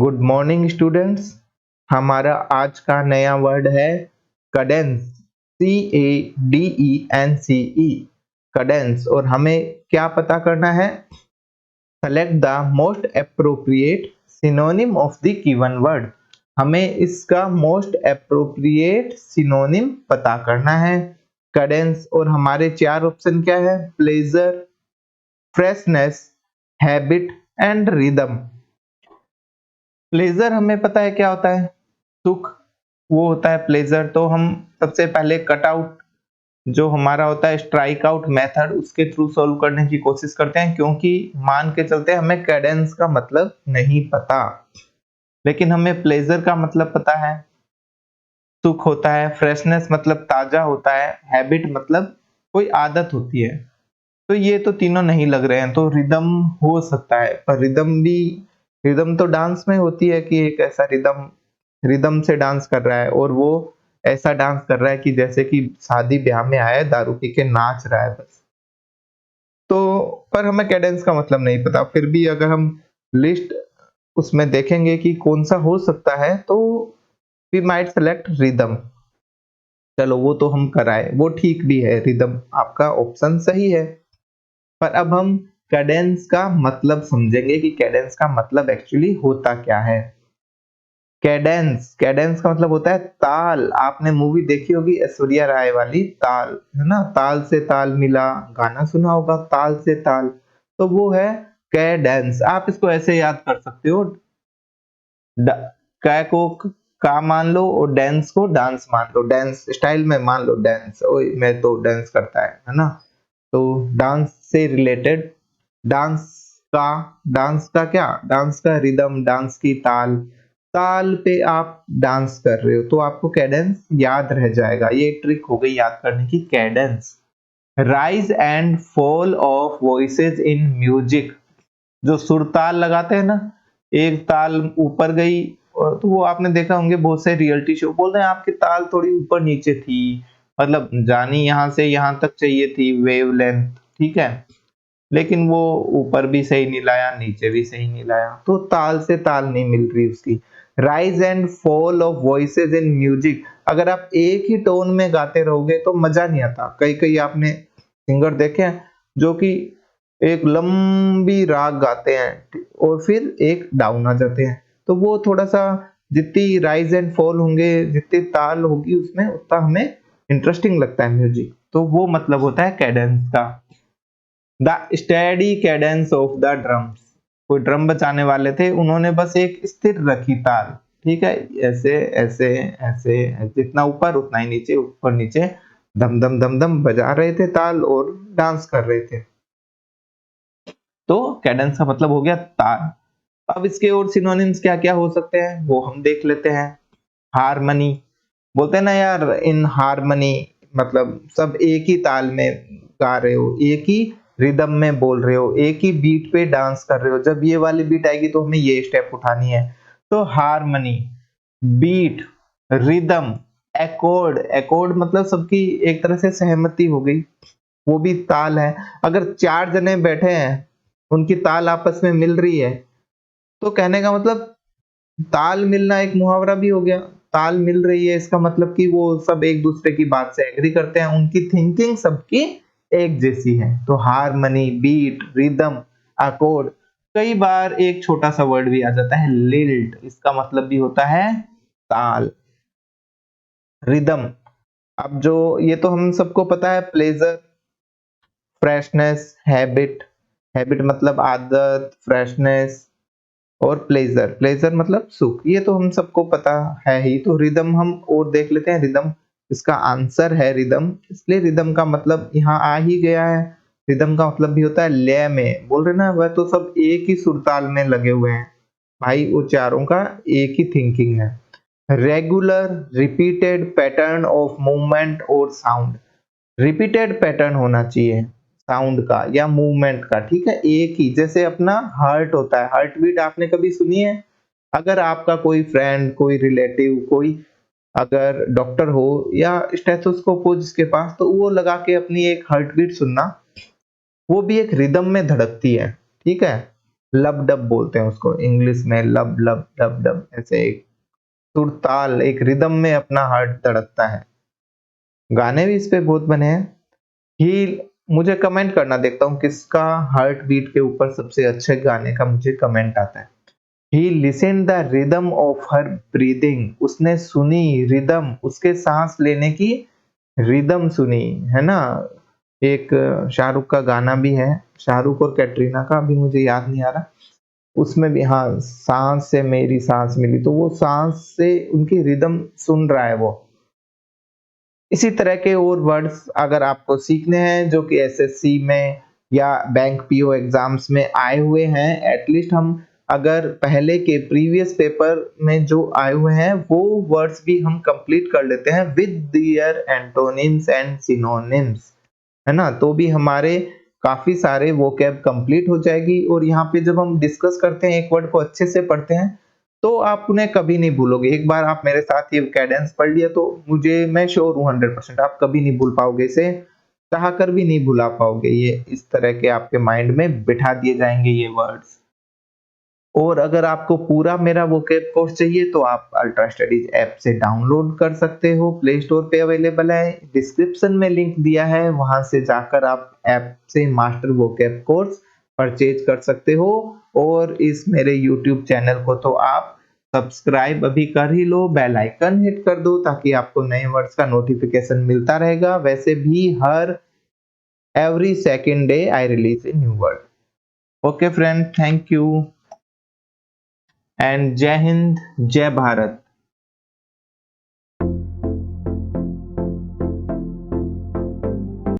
Good morning students. हमारा आज का नया वर्ड है कैडेंस। CADENCE Cadence. और हमें क्या पता करना है? Select the most appropriate synonym of the given word. हमें इसका मोस्ट एप्रोप्रिएट सिनोनिम पता करना है कैडेंस। और हमारे चार ऑप्शन क्या है? Pleasure, freshness, habit and rhythm. Pleasure हमें पता है क्या होता है, सुख, वो होता है प्लेजर। तो हम सबसे पहले कट आउट जो हमारा होता है स्ट्राइक आउट मेथड, उसके थ्रू सॉल्व करने की कोशिश करते हैं, क्योंकि मान के चलते हमें कैडेंस का मतलब नहीं पता, लेकिन हमें प्लेजर का मतलब पता है, सुख होता है, फ्रेशनेस मतलब ताजा होता है, हैबिट मतलब कोई आदत होती है। तो ये तो तीनों नहीं लग रहे हैं, तो रिदम हो सकता है। पर रिदम तो डांस में होती है कि एक ऐसा रिदम रिदम से डांस कर रहा है, और वो ऐसा डांस कर रहा है कि जैसे कि शादी ब्याह में आया है, दारू पी के नाच रहा है बस। तो पर हमें कैडेंस का मतलब नहीं पता। फिर भी अगर हम लिस्ट उसमें देखेंगे कि कौन सा हो सकता है, तो वी माइट सेलेक्ट रिदम। चलो वो तो हम कराए, वो ठीक भी है, रिदम आपका ऑप्शन सही है। पर अब हम कैडेंस का मतलब समझेंगे कि कैडेंस का मतलब एक्चुअली होता क्या है। कैडेंस कैडेंस का मतलब होता है ताल। आपने मूवी देखी होगी ऐश्वर्या राय वाली, ताल, है ना? ताल से ताल मिला, गाना सुना होगा, ताल से ताल। तो वो है कैडेंस। आप इसको ऐसे याद कर सकते हो, ड- कै को का मान लो और डांस को डांस मान लो, डांस स्टाइल में मान लो डांस। ओए मैं तो डांस करता है ना? तो डांस से रिलेटेड, डांस का डांस का क्या, डांस का रिदम, डांस की ताल, ताल पे आप डांस कर रहे हो तो आपको कैडेंस याद रह जाएगा। ये ट्रिक हो गई याद करने की, Cadence. Rise and fall of voices in music. जो सुर ताल लगाते हैं ना, एक ताल ऊपर गई, और तो वो आपने देखा होंगे बहुत से रियलिटी शो बोल रहे हैं आपकी ताल थोड़ी ऊपर नीचे थी, मतलब जानी यहाँ से यहाँ तक चाहिए थी वेव लेंथ, ठीक है, लेकिन वो ऊपर भी सही नहीं लाया, नीचे भी सही नहीं लाया, तो ताल से ताल नहीं मिल रही उसकी। Rise and fall of voices in music. अगर आप एक ही टोन में गाते रहोगे तो मजा नहीं आता। कई कई आपने सिंगर देखे हैं जो कि एक लंबी राग गाते हैं और फिर एक डाउन आ जाते हैं, तो वो थोड़ा सा, जितनी राइज एंड फॉल होंगे, जितनी ताल होगी उसमें, उतना हमें इंटरेस्टिंग लगता है म्यूजिक। तो वो मतलब होता है कैडेंस का। The steady Cadence of the drums. कोई ड्रम बजाने वाले थे, उन्होंने बस एक स्थिर रखी ताल, ठीक है, ऐसे ऐसे ऐसे, जितना ऊपर उतना ही नीचे, ऊपर नीचे, धम धम धम धम बजा रहे थे ताल और डांस कर रहे थे। तो कैडेंस का मतलब हो गया ताल। अब इसके और सिनोनिम्स क्या क्या हो सकते हैं वो हम देख लेते हैं। हारमनी, बोलते हैं ना यार, इन हारमनी, मतलब सब एक ही ताल में गा रहे हो, एक ही रिदम में बोल रहे हो, एक ही बीट पे डांस कर रहे हो। जब ये वाली बीट आएगी तो हमें ये स्टेप उठानी है। तो harmony, beat, rhythm, accord. Accord मतलब सबकी एक तरह से सहमति हो गई, वो भी ताल है। अगर चार जने बैठे हैं, उनकी ताल आपस में मिल रही है, तो कहने का मतलब ताल मिलना एक मुहावरा भी हो गया। ताल मिल रही है इसका मतलब कि वो सब एक दूसरे की बात से एग्री करते हैं, उनकी थिंकिंग सबकी एक जैसी है। तो हारमनी, बीट, रिदम, अकॉर्ड। कई बार एक छोटा सा वर्ड भी आ जाता है लिल्ट, इसका मतलब भी होता है ताल, रिदम। अब जो ये तो हम सबको पता है, प्लेजर, फ्रेशनेस, हैबिट। हैबिट मतलब आदत, फ्रेशनेस और प्लेजर, प्लेजर मतलब सुख, ये तो हम सबको पता है ही। तो रिदम हम और देख लेते हैं। रिदम इसका आंसर है रिदम, इसलिए रिदम का मतलब यहाँ आ ही गया है। रिदम का मतलब भी होता है लय में, बोल रहे ना, वह तो सब एक ही सुरताल में लगे हुए हैं भाई, वो चारों का एक ही थिंकिंग है। Regular repeated pattern of movement और साउंड। रिपीटेड पैटर्न होना चाहिए साउंड का या मूवमेंट का, ठीक है, एक ही। जैसे अपना हार्ट होता है, हार्ट बीट आपने कभी सुनी है? अगर आपका कोई फ्रेंड, कोई रिलेटिव, कोई अगर डॉक्टर हो या स्टेथोस्कोप हो जिसके पास, तो वो लगा के अपनी एक हार्ट बीट सुनना, वो भी एक रिदम में धड़कती है, ठीक है। लब डब बोलते हैं उसको इंग्लिश में, लब लब डब डब, ऐसे एक सुर ताल एक रिदम में अपना हार्ट धड़कता है। गाने भी इस पे बहुत बने हैं। ही मुझे कमेंट करना, देखता हूँ किसका हार्ट बीट के ऊपर सबसे अच्छे गाने का मुझे कमेंट आता है। ही listen the rhythm of her breathing, उसने सुनी रिदम, उसके सांस लेने की रिदम सुनी, है ना? एक शाहरुख का गाना भी है, शाहरुख और कैटरीना का, अभी मुझे याद नहीं आ रहा। उसमें भी हाँ, साँस से मेरी साँस मिली, तो वो साँस से उनकी रिदम सुन रहा है वो। इसी तरह के और वर्ड्स अगर आपको सीखने हैं जो कि एसएससी में या बैंक पीओ एग्ज़ाम्स में आए हुए हैं, एटलीस्ट हम अगर पहले के प्रीवियस पेपर में जो आए हुए हैं, वो वर्ड्स भी हम कंप्लीट कर लेते हैं with their antonyms and synonyms, है ना? तो भी हमारे काफ़ी सारे वोकैब कंप्लीट हो जाएगी, और यहाँ पे जब हम डिस्कस करते हैं, एक वर्ड को अच्छे से पढ़ते हैं, तो आप उन्हें कभी नहीं भूलोगे। एक बार आप मेरे साथ ये कैडेंस पढ़ लिया, तो मैं श्योर हूँ 100% आप कभी नहीं भूल पाओगे इसे, चाह कर भी नहीं भुला पाओगे। ये इस तरह के आपके माइंड में बिठा दिए जाएँगे ये वर्ड्स। और अगर आपको पूरा मेरा वोकैब कोर्स चाहिए, तो आप अल्ट्रा स्टडीज ऐप से डाउनलोड कर सकते हो, प्ले स्टोर पे अवेलेबल है, डिस्क्रिप्शन में लिंक दिया है, वहां से जाकर आप ऐप से मास्टर वोकैब कोर्स परचेज कर सकते हो। और इस मेरे यूट्यूब चैनल को तो आप सब्सक्राइब अभी कर ही लो, बेल आइकन हिट कर दो, ताकि आपको नए वर्ड्स का नोटिफिकेशन मिलता रहेगा। वैसे भी हर every second day I release a new word. Okay friend, thank you and जय हिंद, जय भारत।